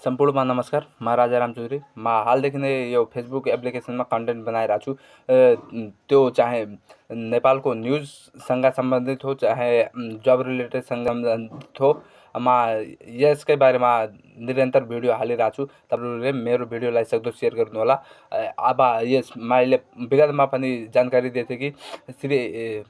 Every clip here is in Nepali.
सम्पूर्णमा नमस्कार। म राजाराम चौधरी। म हालदेखि नै यो फेसबुक एप्लिकेसनमा कन्टेन्ट बनाइरहेको छु। त्यो चाहे नेपालको न्युजसँग सम्बन्धित हो, चाहे जब रिलेटेडसँग सम्बन्धित हो, म यसकै बारेमा निरन्तर भिडियो हालिरहेको छु। तपाईँहरूले मेरो भिडियोलाई सक्दो सेयर गर्नुहोला। अब यस मैले विगतमा पनि जानकारी दिएको थिएँ कि श्री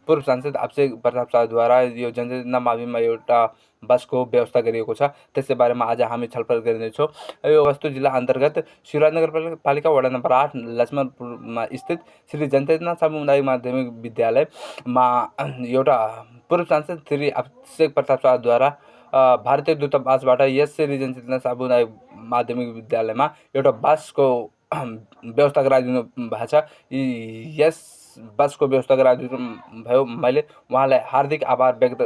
पूर्व सांसद अभिषेक प्रताप शाहद्वारा यो जनचेतना माविममा एउटा बसको व्यवस्था गरिएको छ। त्यसै बारेमा आज हामी छलफल गर्नेछौँ। यो वस्तु जिल्ला अन्तर्गत शिवराज नगरपालिका वडा नम्बर 8 लक्ष्मणपुरमा स्थित श्री जनचेतना सामुदायिक माध्यमिक विद्यालयमा एउटा पूर्व सांसद श्री अभिषेक प्रताप शाहद्वारा भारतीय दूतावासबाट यस श्री जनचेतना सामुदायिक माध्यमिक विद्यालयमा एउटा बसको व्यवस्था गराइदिनु भएको छ। यस बसको व्यवस्था गराइदिनु भयो। मैले उहाँलाई हार्दिक आभार व्यक्त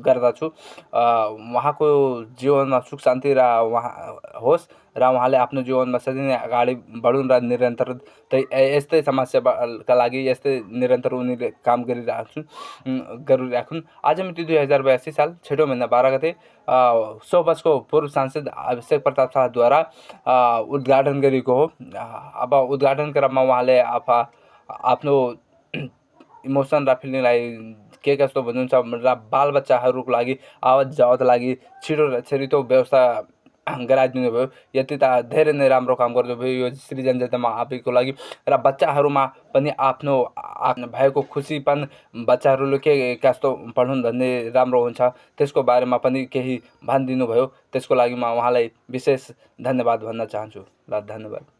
गर्दछु। उहाँको जीवनमा सुख शान्ति र होस् र उहाँले आफ्नो जीवनमा सधैँ नै अगाडि बढुन् र निरन्तर यस्तै समस्याका लागि यस्तै निरन्तर उनीले काम गरिराखुन्। आज मिति 2082 साल 6 महिना 12 गते सो बसको पूर्व सांसद अभिषेक प्रताप शाहद्वारा उद्घाटन गरेको हो। अब उद्घाटन क्रममा उहाँले आफ्नो इमोसन र फिलिङलाई के कस्तो भन्नुहुन्छ र बालबच्चाहरूको लागि आवत जावत लागि छिटो व्यवस्था गराइदिनु भयो। यति त धेरै नै राम्रो काम गर्नुभयो यो श्री जनचेतनामा आफैको लागि र बच्चाहरूमा पनि आफ्नो भएको खुसीपन बच्चाहरूले के कस्तो पढ्नुन् भन्ने राम्रो हुन्छ त्यसको बारेमा पनि केही भनिदिनु भयो। त्यसको लागि म उहाँलाई विशेष धन्यवाद भन्न चाहन्छु। ल धन्यवाद।